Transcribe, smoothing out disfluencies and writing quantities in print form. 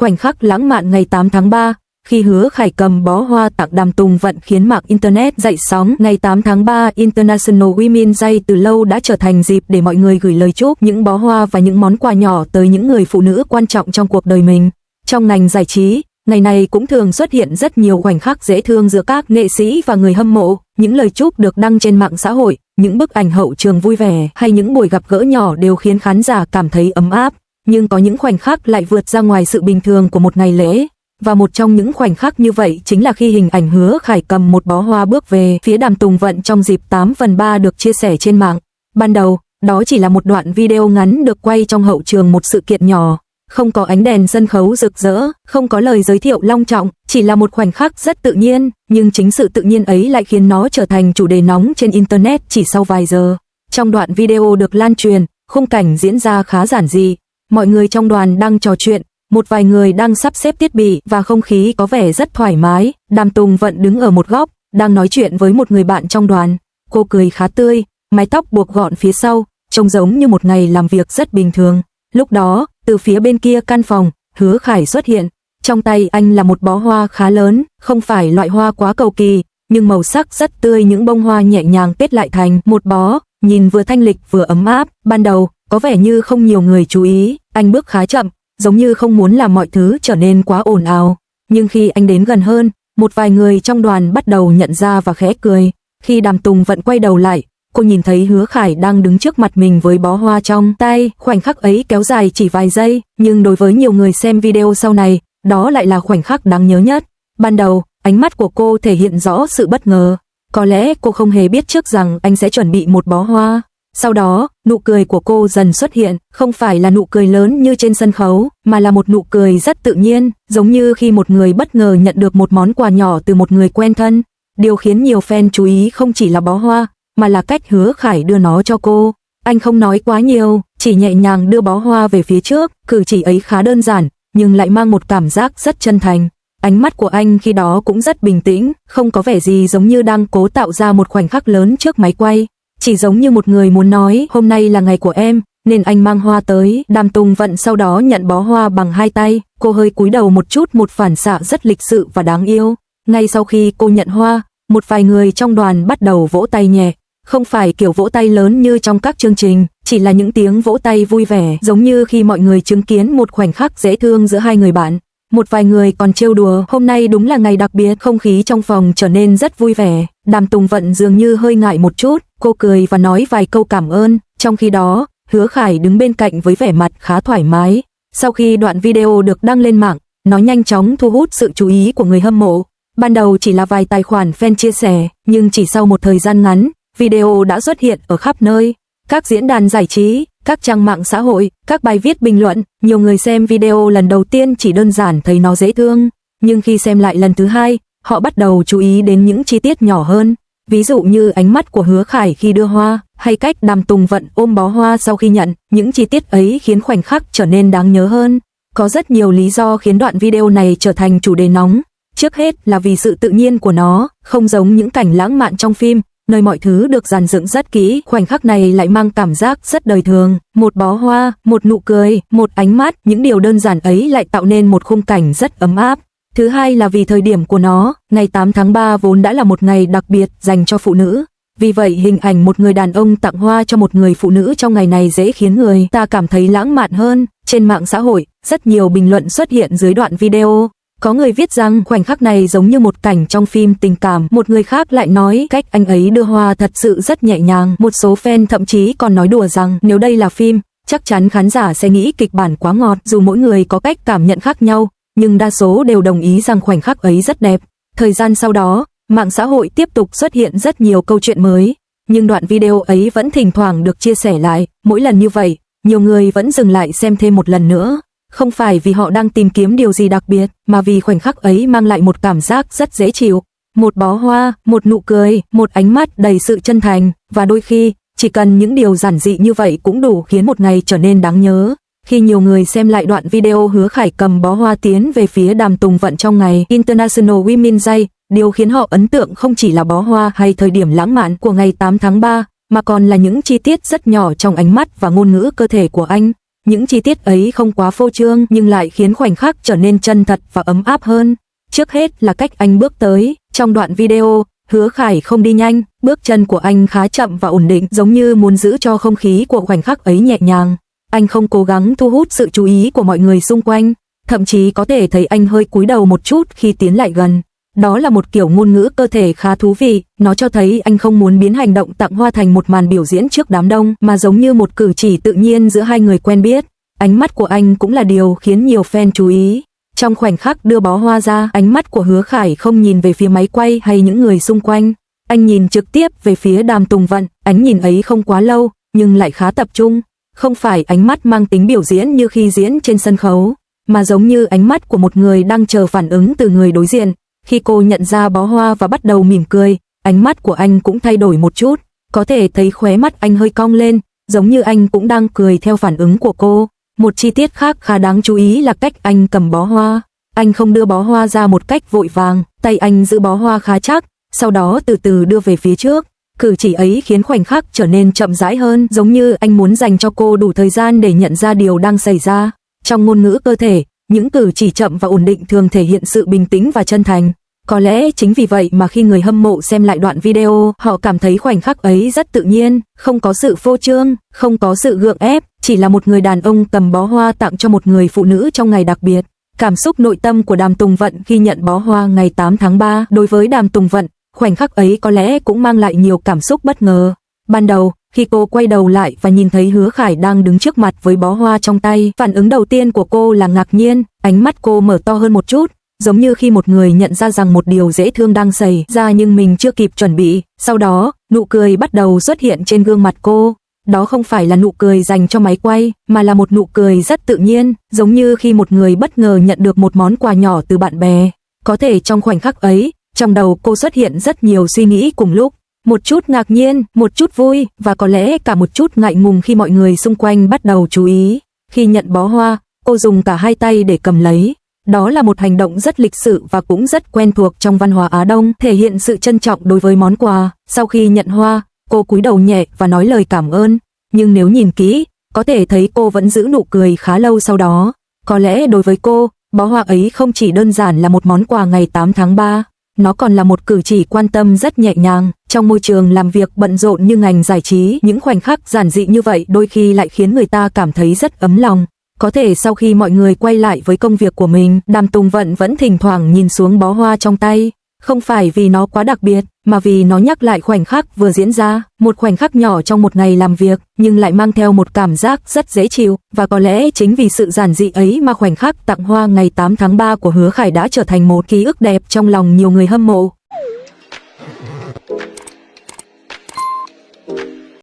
Khoảnh khắc lãng mạn ngày 8 tháng 3, khi Hứa Khải cầm bó hoa tặng Đàm Tùng Vận khiến mạng Internet dậy sóng. Ngày 8 tháng 3, International Women's Day từ lâu đã trở thành dịp để mọi người gửi lời chúc, những bó hoa và những món quà nhỏ tới những người phụ nữ quan trọng trong cuộc đời mình. Trong ngành giải trí, ngày này cũng thường xuất hiện rất nhiều khoảnh khắc dễ thương giữa các nghệ sĩ và người hâm mộ. Những lời chúc được đăng trên mạng xã hội, những bức ảnh hậu trường vui vẻ hay những buổi gặp gỡ nhỏ đều khiến khán giả cảm thấy ấm áp. Nhưng có những khoảnh khắc lại vượt ra ngoài sự bình thường của một ngày lễ. Và một trong những khoảnh khắc như vậy chính là khi hình ảnh Hứa Khải cầm một bó hoa bước về phía Đàm Tùng Vận trong dịp 8/3 được chia sẻ trên mạng. Ban đầu, đó chỉ là một đoạn video ngắn được quay trong hậu trường một sự kiện nhỏ. Không có ánh đèn sân khấu rực rỡ, không có lời giới thiệu long trọng, chỉ là một khoảnh khắc rất tự nhiên, nhưng chính sự tự nhiên ấy lại khiến nó trở thành chủ đề nóng trên Internet chỉ sau vài giờ. Trong đoạn video được lan truyền, khung cảnh diễn ra khá giản dị, mọi người trong đoàn đang trò chuyện, một vài người đang sắp xếp thiết bị và không khí có vẻ rất thoải mái. Đàm Tùng Vận đứng ở một góc, đang nói chuyện với một người bạn trong đoàn. Cô cười khá tươi, mái tóc buộc gọn phía sau, trông giống như một ngày làm việc rất bình thường. Lúc đó, từ phía bên kia căn phòng, Hứa Khải xuất hiện. Trong tay anh là một bó hoa khá lớn, không phải loại hoa quá cầu kỳ, nhưng màu sắc rất tươi, những bông hoa nhẹ nhàng kết lại thành một bó, nhìn vừa thanh lịch vừa ấm áp. Ban đầu, có vẻ như không nhiều người chú ý, anh bước khá chậm, giống như không muốn làm mọi thứ trở nên quá ồn ào. Nhưng khi anh đến gần hơn, một vài người trong đoàn bắt đầu nhận ra và khẽ cười. Khi Đàm Tùng Vận quay đầu lại, cô nhìn thấy Hứa Khải đang đứng trước mặt mình với bó hoa trong tay. Khoảnh khắc ấy kéo dài chỉ vài giây, nhưng đối với nhiều người xem video sau này, đó lại là khoảnh khắc đáng nhớ nhất. Ban đầu, ánh mắt của cô thể hiện rõ sự bất ngờ. Có lẽ cô không hề biết trước rằng anh sẽ chuẩn bị một bó hoa. Sau đó, nụ cười của cô dần xuất hiện, không phải là nụ cười lớn như trên sân khấu, mà là một nụ cười rất tự nhiên, giống như khi một người bất ngờ nhận được một món quà nhỏ từ một người quen thân. Điều khiến nhiều fan chú ý không chỉ là bó hoa, mà là cách Hứa Khải đưa nó cho cô. Anh không nói quá nhiều, chỉ nhẹ nhàng đưa bó hoa về phía trước, cử chỉ ấy khá đơn giản, nhưng lại mang một cảm giác rất chân thành. Ánh mắt của anh khi đó cũng rất bình tĩnh, không có vẻ gì giống như đang cố tạo ra một khoảnh khắc lớn trước máy quay. Chỉ giống như một người muốn nói, hôm nay là ngày của em, nên anh mang hoa tới. Đàm Tùng Vận sau đó nhận bó hoa bằng hai tay, cô hơi cúi đầu một chút, một phản xạ rất lịch sự và đáng yêu. Ngay sau khi cô nhận hoa, một vài người trong đoàn bắt đầu vỗ tay nhẹ. Không phải kiểu vỗ tay lớn như trong các chương trình, chỉ là những tiếng vỗ tay vui vẻ, giống như khi mọi người chứng kiến một khoảnh khắc dễ thương giữa hai người bạn. Một vài người còn trêu đùa, hôm nay đúng là ngày đặc biệt. Không khí trong phòng trở nên rất vui vẻ. Đàm Tùng Vận dường như hơi ngại một chút, cô cười và nói vài câu cảm ơn. Trong khi đó, Hứa Khải đứng bên cạnh với vẻ mặt khá thoải mái. Sau khi đoạn video được đăng lên mạng, nó nhanh chóng thu hút sự chú ý của người hâm mộ. Ban đầu chỉ là vài tài khoản fan chia sẻ, nhưng chỉ sau một thời gian ngắn, video đã xuất hiện ở khắp nơi. Các diễn đàn giải trí, các trang mạng xã hội, các bài viết bình luận. Nhiều người xem video lần đầu tiên chỉ đơn giản thấy nó dễ thương, nhưng khi xem lại lần thứ hai, họ bắt đầu chú ý đến những chi tiết nhỏ hơn. Ví dụ như ánh mắt của Hứa Khải khi đưa hoa, hay cách Đàm Tùng Vận ôm bó hoa sau khi nhận. Những chi tiết ấy khiến khoảnh khắc trở nên đáng nhớ hơn. Có rất nhiều lý do khiến đoạn video này trở thành chủ đề nóng. Trước hết là vì sự tự nhiên của nó, không giống những cảnh lãng mạn trong phim, nơi mọi thứ được dàn dựng rất kỹ. Khoảnh khắc này lại mang cảm giác rất đời thường. Một bó hoa, một nụ cười, một ánh mắt, những điều đơn giản ấy lại tạo nên một khung cảnh rất ấm áp. Thứ hai là vì thời điểm của nó, ngày 8 tháng 3 vốn đã là một ngày đặc biệt dành cho phụ nữ. Vì vậy hình ảnh một người đàn ông tặng hoa cho một người phụ nữ trong ngày này dễ khiến người ta cảm thấy lãng mạn hơn. Trên mạng xã hội, rất nhiều bình luận xuất hiện dưới đoạn video. Có người viết rằng khoảnh khắc này giống như một cảnh trong phim tình cảm. Một người khác lại nói cách anh ấy đưa hoa thật sự rất nhẹ nhàng. Một số fan thậm chí còn nói đùa rằng nếu đây là phim, chắc chắn khán giả sẽ nghĩ kịch bản quá ngọt. Dù mỗi người có cách cảm nhận khác nhau, nhưng đa số đều đồng ý rằng khoảnh khắc ấy rất đẹp. Thời gian sau đó, mạng xã hội tiếp tục xuất hiện rất nhiều câu chuyện mới, nhưng đoạn video ấy vẫn thỉnh thoảng được chia sẻ lại. Mỗi lần như vậy, nhiều người vẫn dừng lại xem thêm một lần nữa. Không phải vì họ đang tìm kiếm điều gì đặc biệt, mà vì khoảnh khắc ấy mang lại một cảm giác rất dễ chịu. Một bó hoa, một nụ cười, một ánh mắt đầy sự chân thành, và đôi khi, chỉ cần những điều giản dị như vậy cũng đủ khiến một ngày trở nên đáng nhớ. Khi nhiều người xem lại đoạn video Hứa Khải cầm bó hoa tiến về phía Đàm Tùng Vận trong ngày International Women's Day, điều khiến họ ấn tượng không chỉ là bó hoa hay thời điểm lãng mạn của ngày 8 tháng 3, mà còn là những chi tiết rất nhỏ trong ánh mắt và ngôn ngữ cơ thể của anh. Những chi tiết ấy không quá phô trương nhưng lại khiến khoảnh khắc trở nên chân thật và ấm áp hơn. Trước hết là cách anh bước tới, trong đoạn video, Hứa Khải không đi nhanh, bước chân của anh khá chậm và ổn định, giống như muốn giữ cho không khí của khoảnh khắc ấy nhẹ nhàng. Anh không cố gắng thu hút sự chú ý của mọi người xung quanh, thậm chí có thể thấy anh hơi cúi đầu một chút khi tiến lại gần. Đó là một kiểu ngôn ngữ cơ thể khá thú vị, nó cho thấy anh không muốn biến hành động tặng hoa thành một màn biểu diễn trước đám đông, mà giống như một cử chỉ tự nhiên giữa hai người quen biết. Ánh mắt của anh cũng là điều khiến nhiều fan chú ý. Trong khoảnh khắc đưa bó hoa ra, ánh mắt của Hứa Khải không nhìn về phía máy quay hay những người xung quanh. Anh nhìn trực tiếp về phía Đàm Tùng Vận, ánh nhìn ấy không quá lâu, nhưng lại khá tập trung. Không phải ánh mắt mang tính biểu diễn như khi diễn trên sân khấu, mà giống như ánh mắt của một người đang chờ phản ứng từ người đối diện. Khi cô nhận ra bó hoa và bắt đầu mỉm cười, ánh mắt của anh cũng thay đổi một chút, có thể thấy khóe mắt anh hơi cong lên, giống như anh cũng đang cười theo phản ứng của cô. Một chi tiết khác khá đáng chú ý là cách anh cầm bó hoa. Anh không đưa bó hoa ra một cách vội vàng, tay anh giữ bó hoa khá chắc, sau đó từ từ đưa về phía trước. Cử chỉ ấy khiến khoảnh khắc trở nên chậm rãi hơn, giống như anh muốn dành cho cô đủ thời gian để nhận ra điều đang xảy ra. Trong ngôn ngữ cơ thể, những cử chỉ chậm và ổn định thường thể hiện sự bình tĩnh và chân thành. Có lẽ chính vì vậy mà khi người hâm mộ xem lại đoạn video, họ cảm thấy khoảnh khắc ấy rất tự nhiên, không có sự phô trương, không có sự gượng ép, chỉ là một người đàn ông cầm bó hoa tặng cho một người phụ nữ trong ngày đặc biệt. Cảm xúc nội tâm của Đàm Tùng Vận khi nhận bó hoa ngày 8 tháng 3, đối với Đàm Tùng Vận, khoảnh khắc ấy có lẽ cũng mang lại nhiều cảm xúc bất ngờ. Ban đầu, khi cô quay đầu lại và nhìn thấy Hứa Khải đang đứng trước mặt với bó hoa trong tay, phản ứng đầu tiên của cô là ngạc nhiên, ánh mắt cô mở to hơn một chút, giống như khi một người nhận ra rằng một điều dễ thương đang xảy ra nhưng mình chưa kịp chuẩn bị. Sau đó, nụ cười bắt đầu xuất hiện trên gương mặt cô. Đó không phải là nụ cười dành cho máy quay, mà là một nụ cười rất tự nhiên, giống như khi một người bất ngờ nhận được một món quà nhỏ từ bạn bè. Có thể trong khoảnh khắc ấy, trong đầu cô xuất hiện rất nhiều suy nghĩ cùng lúc. Một chút ngạc nhiên, một chút vui, và có lẽ cả một chút ngại ngùng khi mọi người xung quanh bắt đầu chú ý. Khi nhận bó hoa, cô dùng cả hai tay để cầm lấy. Đó là một hành động rất lịch sự và cũng rất quen thuộc trong văn hóa Á Đông, thể hiện sự trân trọng đối với món quà. Sau khi nhận hoa, cô cúi đầu nhẹ và nói lời cảm ơn. Nhưng nếu nhìn kỹ, có thể thấy cô vẫn giữ nụ cười khá lâu sau đó. Có lẽ đối với cô, bó hoa ấy không chỉ đơn giản là một món quà ngày 8 tháng 3. Nó còn là một cử chỉ quan tâm rất nhẹ nhàng. Trong môi trường làm việc bận rộn như ngành giải trí, những khoảnh khắc giản dị như vậy đôi khi lại khiến người ta cảm thấy rất ấm lòng. Có thể sau khi mọi người quay lại với công việc của mình, Đàm Tùng Vận vẫn thỉnh thoảng nhìn xuống bó hoa trong tay. Không phải vì nó quá đặc biệt, mà vì nó nhắc lại khoảnh khắc vừa diễn ra, một khoảnh khắc nhỏ trong một ngày làm việc, nhưng lại mang theo một cảm giác rất dễ chịu. Và có lẽ chính vì sự giản dị ấy mà khoảnh khắc tặng hoa ngày 8 tháng 3 của Hứa Khải đã trở thành một ký ức đẹp trong lòng nhiều người hâm mộ.